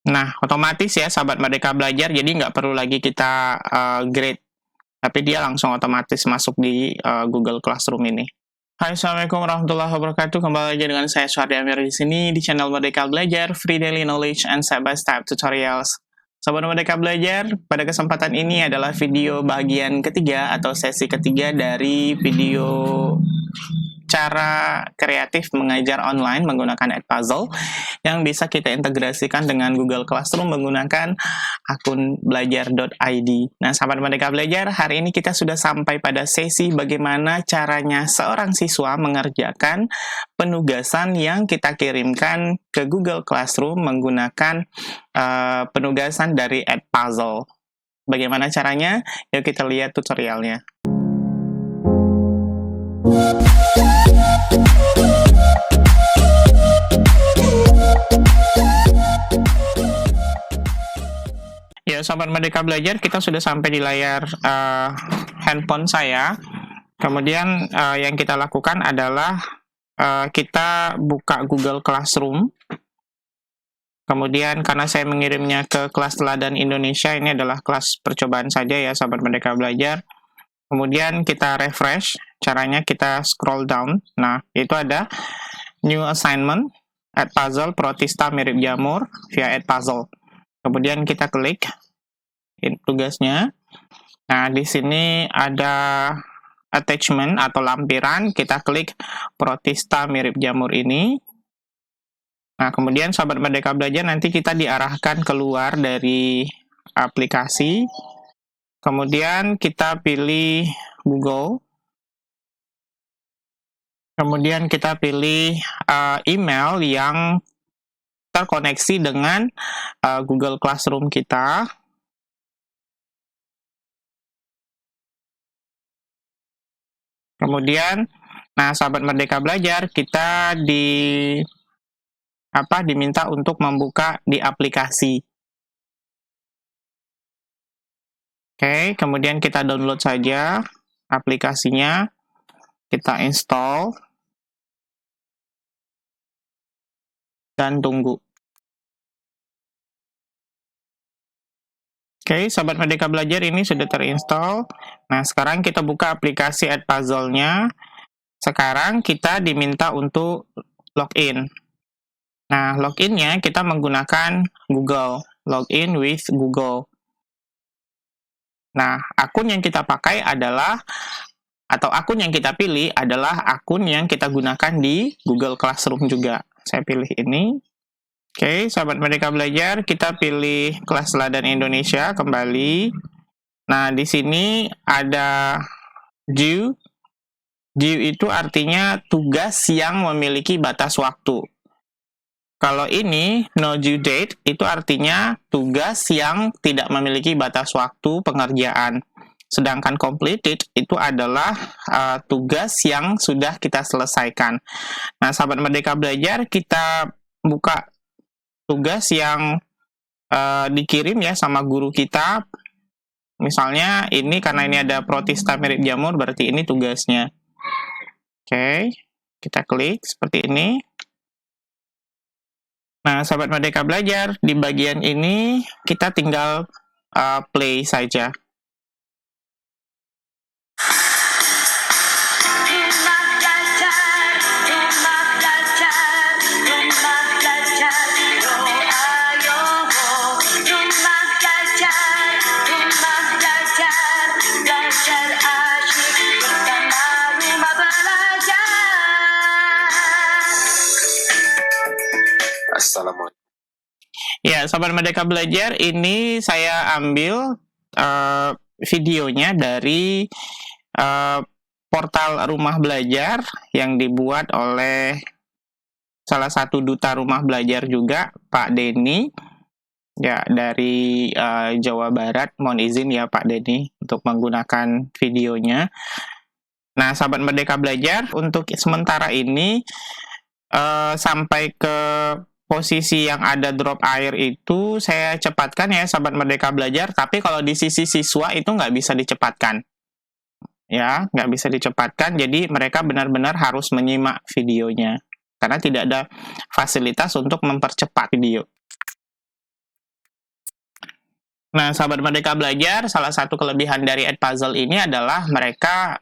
Nah, otomatis ya sahabat Merdeka Belajar, jadi nggak perlu lagi kita grade, tapi dia langsung otomatis masuk di Google Classroom ini. Hai, assalamualaikum warahmatullahi wabarakatuh. Kembali lagi dengan saya Suhardi Amir di sini di channel Merdeka Belajar, Free Daily Knowledge and Step by Step Tutorials. Sahabat Merdeka Belajar, pada kesempatan ini adalah video bagian ketiga atau sesi ketiga dari video cara kreatif mengajar online menggunakan Edpuzzle yang bisa kita integrasikan dengan Google Classroom menggunakan akun belajar.id. Nah, sahabat Merdeka Belajar, hari ini kita sudah sampai pada sesi bagaimana caranya seorang siswa mengerjakan penugasan yang kita kirimkan ke Google Classroom menggunakan penugasan dari Edpuzzle. Bagaimana caranya? Yuk kita lihat tutorialnya. Ya, sahabat Merdeka Belajar, kita sudah sampai di layar handphone saya. Kemudian yang kita lakukan adalah kita buka Google Classroom. Kemudian karena saya mengirimnya ke kelas teladan Indonesia, ini adalah kelas percobaan saja ya sahabat Merdeka Belajar. Kemudian kita refresh, caranya kita scroll down. Nah, itu ada new assignment, Edpuzzle, Protista mirip jamur via Edpuzzle. Kemudian kita klik tugasnya. Nah, di sini ada attachment atau lampiran, kita klik Protista mirip jamur ini. Nah, kemudian sahabat Merdeka Belajar nanti kita diarahkan keluar dari aplikasi. Kemudian kita pilih Google. Kemudian kita pilih email yang terkoneksi dengan Google Classroom kita. Kemudian, nah sahabat Merdeka Belajar, kita diminta untuk membuka di aplikasi. Oke, kemudian kita download saja aplikasinya, kita install, dan tunggu. Oke, sahabat Merdeka Belajar, ini sudah terinstall. Nah, sekarang kita buka aplikasi Edpuzzle-nya. Sekarang kita diminta untuk login. Nah, login-nya kita menggunakan Google, login with Google. Nah, akun yang kita pakai adalah, atau akun yang kita pilih adalah akun yang kita gunakan di Google Classroom juga. Saya pilih ini. Oke, sahabat Merdeka Belajar, kita pilih kelas teladan Indonesia kembali. Nah, di sini ada due. Due itu artinya tugas yang memiliki batas waktu. Kalau ini no due date, itu artinya tugas yang tidak memiliki batas waktu pengerjaan. Sedangkan completed itu adalah tugas yang sudah kita selesaikan. Nah, sahabat Merdeka Belajar, kita buka tugas yang dikirim ya sama guru kita. Misalnya ini, karena ini ada Protista mirip jamur, berarti ini tugasnya. Oke, kita klik seperti ini. Nah, sahabat Merdeka Belajar, di bagian ini kita tinggal play saja. Assalamualaikum. Ya, sahabat Merdeka Belajar, ini saya ambil videonya dari portal Rumah Belajar yang dibuat oleh salah satu duta Rumah Belajar juga, Pak Denny. Ya, dari Jawa Barat. Mohon izin ya Pak Denny untuk menggunakan videonya. Nah, sahabat Merdeka Belajar, untuk sementara ini sampai ke posisi yang ada drop air itu saya cepatkan ya sahabat Merdeka Belajar, tapi kalau di sisi siswa itu nggak bisa dicepatkan. Ya, nggak bisa dicepatkan, jadi mereka benar-benar harus menyimak videonya. Karena tidak ada fasilitas untuk mempercepat video. Nah, sahabat Merdeka Belajar, salah satu kelebihan dari Edpuzzle ini adalah mereka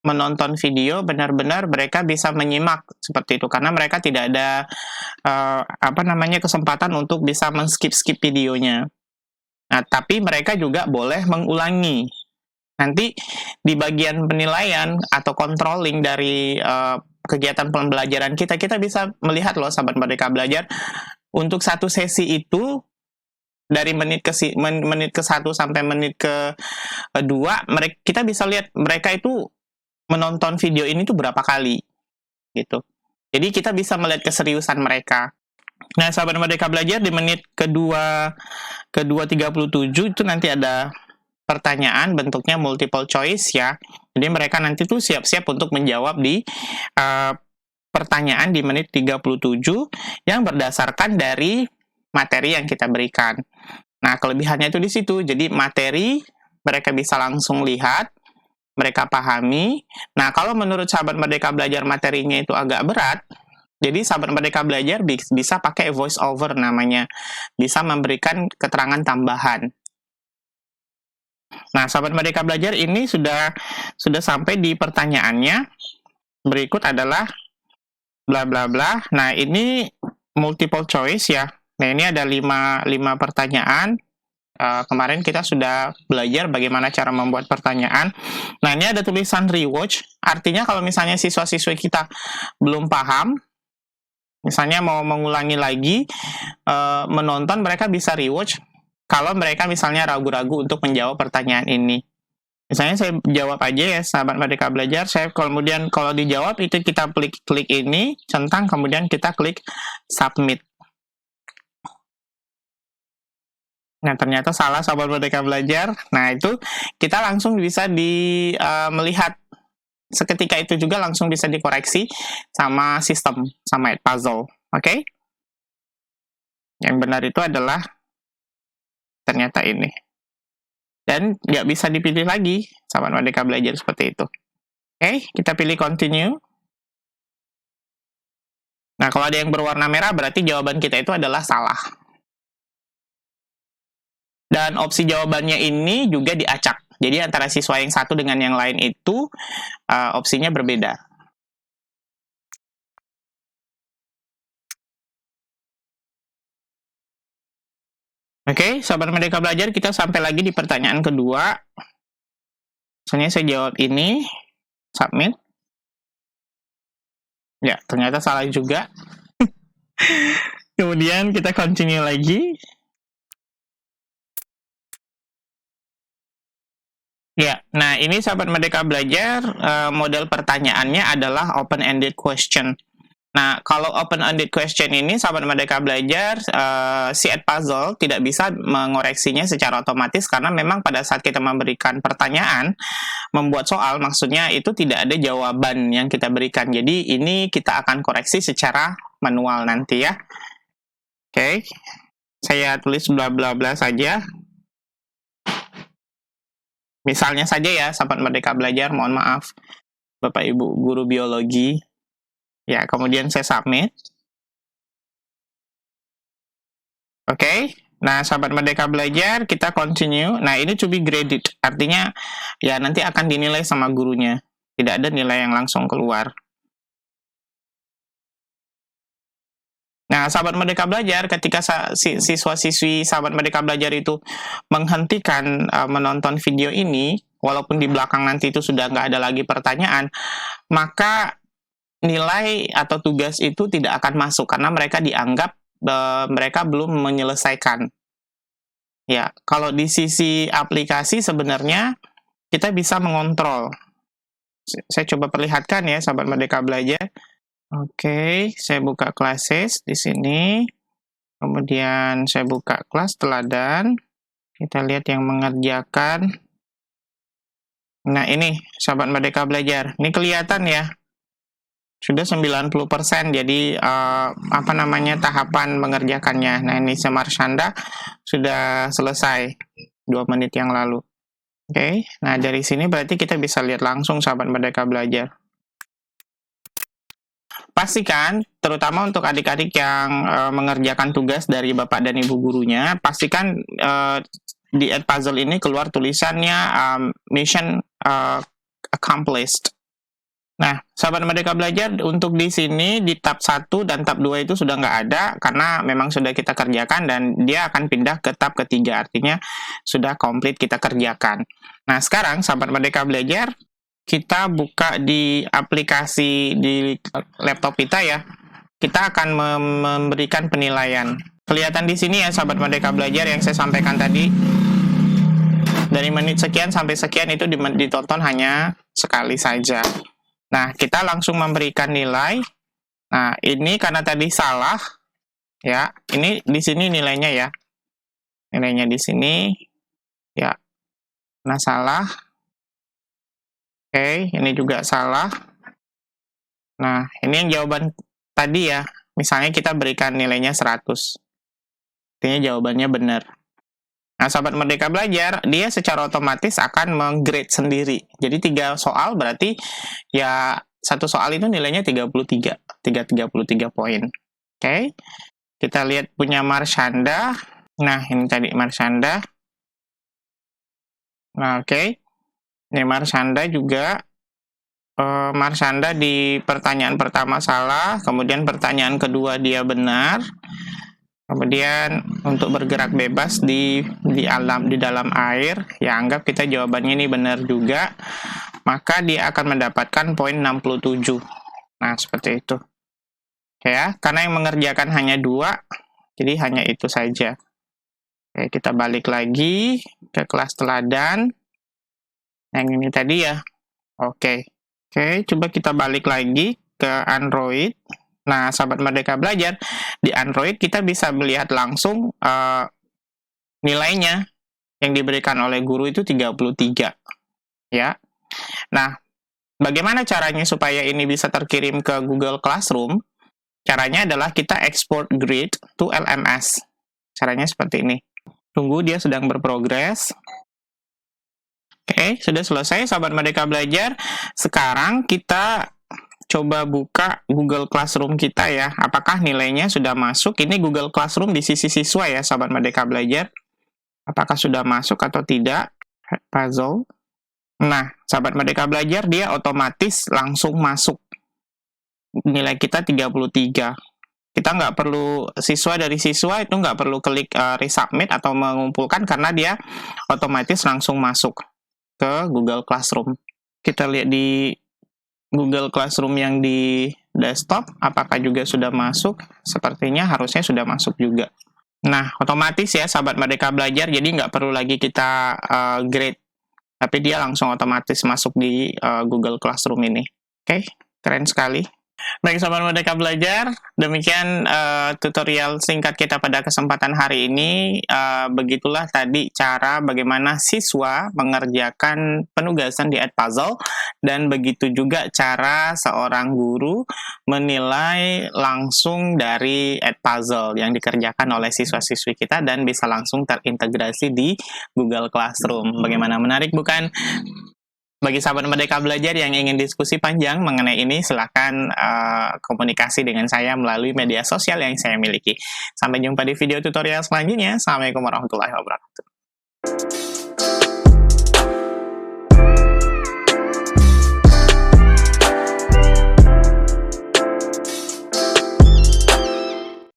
menonton video benar-benar mereka bisa menyimak seperti itu karena mereka tidak ada kesempatan untuk bisa men-skip-skip videonya. Nah, tapi mereka juga boleh mengulangi. Nanti di bagian penilaian atau controlling dari kegiatan pembelajaran kita bisa melihat loh sahabat Merdeka Belajar, untuk satu sesi itu dari menit ke 1 sampai menit ke 2, kita bisa lihat mereka itu menonton video ini tuh berapa kali gitu. Jadi kita bisa melihat keseriusan mereka. Nah, sahabat Merdeka Belajar, di menit kedua 37 itu nanti ada pertanyaan bentuknya multiple choice ya. Jadi mereka nanti tuh siap-siap untuk menjawab di pertanyaan di menit 37 yang berdasarkan dari materi yang kita berikan. Nah, kelebihannya itu di situ. Jadi materi mereka bisa langsung lihat, mereka pahami. Nah, kalau menurut sahabat Merdeka Belajar materinya itu agak berat, jadi sahabat Merdeka Belajar bisa pakai voice over namanya. Bisa memberikan keterangan tambahan. Nah, sahabat Merdeka Belajar, ini sudah sampai di pertanyaannya. Berikut adalah bla bla bla. Nah, ini multiple choice ya. Nah, ini ada 5 pertanyaan. Kemarin kita sudah belajar bagaimana cara membuat pertanyaan. Nah, ini ada tulisan rewatch. Artinya kalau misalnya siswa-siswi kita belum paham, misalnya mau mengulangi lagi menonton, mereka bisa rewatch kalau mereka misalnya ragu-ragu untuk menjawab pertanyaan ini. Misalnya saya jawab aja ya sahabat Merdeka Belajar, saya kemudian kalau dijawab itu kita klik ini, centang, kemudian kita klik submit. Nah, ternyata salah sahabat Merdeka Belajar. Nah, itu kita langsung bisa melihat seketika itu juga langsung bisa dikoreksi sama sistem, sama Edpuzzle. Oke? Yang benar itu adalah ternyata ini. Dan nggak bisa dipilih lagi, sahabat Merdeka Belajar, seperti itu. Oke, kita pilih continue. Nah, kalau ada yang berwarna merah, berarti jawaban kita itu adalah salah. Dan opsi jawabannya ini juga diacak. Jadi antara siswa yang satu dengan yang lain itu opsinya berbeda. Oke, sahabat Merdeka Belajar, kita sampai lagi di pertanyaan kedua. Misalnya saya jawab ini, submit. Ya, ternyata salah juga. Kemudian kita continue lagi. Ya, nah ini sahabat Merdeka Belajar, model pertanyaannya adalah open-ended question. Nah, kalau open-ended question ini, sahabat Merdeka Belajar, si Edpuzzle tidak bisa mengoreksinya secara otomatis karena memang pada saat kita memberikan pertanyaan, membuat soal, maksudnya itu tidak ada jawaban yang kita berikan. Jadi ini kita akan koreksi secara manual nanti ya. Oke, saya tulis bla bla bla saja. Misalnya saja ya, sahabat Merdeka Belajar, mohon maaf, Bapak Ibu guru biologi. Ya, kemudian saya submit. Oke, nah sahabat Merdeka Belajar, kita continue. Nah, ini to be graded, artinya ya nanti akan dinilai sama gurunya. Tidak ada nilai yang langsung keluar. Nah, sahabat Merdeka Belajar, ketika siswa-siswi sahabat Merdeka Belajar itu menghentikan menonton video ini, walaupun di belakang nanti itu sudah nggak ada lagi pertanyaan, maka nilai atau tugas itu tidak akan masuk karena mereka dianggap mereka belum menyelesaikan. Ya, kalau di sisi aplikasi sebenarnya kita bisa mengontrol. Saya coba perlihatkan ya, sahabat Merdeka Belajar. Oke, saya buka classes di sini. Kemudian saya buka kelas teladan. Kita lihat yang mengerjakan. Nah, ini sahabat Merdeka Belajar. Ini kelihatan ya. Sudah 90%. Jadi tahapan mengerjakannya. Nah, ini Marshanda sudah selesai 2 menit yang lalu. Oke. Nah, dari sini berarti kita bisa lihat langsung sahabat Merdeka Belajar. Pastikan, terutama untuk adik-adik yang mengerjakan tugas dari Bapak dan Ibu gurunya, pastikan di Edpuzzle ini keluar tulisannya mission accomplished. Nah, sahabat Merdeka Belajar, untuk di sini di tab 1 dan tab 2 itu sudah nggak ada karena memang sudah kita kerjakan dan dia akan pindah ke tab ketiga, artinya sudah komplit kita kerjakan. Nah, sekarang sahabat Merdeka Belajar, kita buka di aplikasi di laptop kita ya. Kita akan memberikan penilaian. Kelihatan di sini ya sahabat Merdeka Belajar yang saya sampaikan tadi. Dari menit sekian sampai sekian itu ditonton hanya sekali saja. Nah, kita langsung memberikan nilai. Nah, ini karena tadi salah, ya. Ini di sini nilainya ya. Nilainya di sini, ya. Nah, salah. Oke, ini juga salah. Nah, ini yang jawaban tadi ya. Misalnya kita berikan nilainya 100. Artinya jawabannya benar. Nah, sahabat Merdeka Belajar, dia secara otomatis akan menggrade sendiri. Jadi 3 soal berarti ya satu soal itu nilainya 33 poin. Oke. Kita lihat punya Marshanda. Nah, ini tadi Marshanda. Nah, oke. Ini Marshanda juga. Marshanda di pertanyaan pertama salah, kemudian pertanyaan kedua dia benar. Kemudian untuk bergerak bebas di dalam air, ya anggap kita jawabannya ini benar juga, maka dia akan mendapatkan poin 67. Nah, seperti itu. Oke ya, karena yang mengerjakan hanya 2, jadi hanya itu saja. Oke, kita balik lagi ke kelas teladan. Yang ini tadi ya. Oke, coba kita balik lagi ke Android. Nah, sahabat Merdeka Belajar, di Android kita bisa melihat langsung nilainya yang diberikan oleh guru itu 33. Ya. Nah, bagaimana caranya supaya ini bisa terkirim ke Google Classroom? Caranya adalah kita export grid to LMS. Caranya seperti ini. Tunggu, dia sedang berprogres. Oke, sudah selesai sahabat Merdeka Belajar. Sekarang kita coba buka Google Classroom kita ya. Apakah nilainya sudah masuk? Ini Google Classroom di sisi siswa ya, sahabat Merdeka Belajar. Apakah sudah masuk atau tidak? Puzzle. Nah, sahabat Merdeka Belajar, dia otomatis langsung masuk. Nilai kita 33. Kita nggak perlu, dari siswa itu nggak perlu klik resubmit atau mengumpulkan karena dia otomatis langsung masuk ke Google Classroom. Kita lihat di Google Classroom yang di desktop, apakah juga sudah masuk? Sepertinya harusnya sudah masuk juga. Nah, otomatis ya sahabat Merdeka Belajar, jadi nggak perlu lagi kita grade, tapi dia langsung otomatis masuk di Google Classroom ini. Oke, keren sekali. Baik sahabat Merdeka Belajar, demikian tutorial singkat kita pada kesempatan hari ini. Begitulah tadi cara bagaimana siswa mengerjakan penugasan di Edpuzzle, dan begitu juga cara seorang guru menilai langsung dari Edpuzzle yang dikerjakan oleh siswa-siswi kita dan bisa langsung terintegrasi di Google Classroom. Bagaimana, menarik bukan? Bagi sahabat Merdeka Belajar yang ingin diskusi panjang mengenai ini, silahkan komunikasi dengan saya melalui media sosial yang saya miliki. Sampai jumpa di video tutorial selanjutnya. Assalamualaikum warahmatullahi wabarakatuh.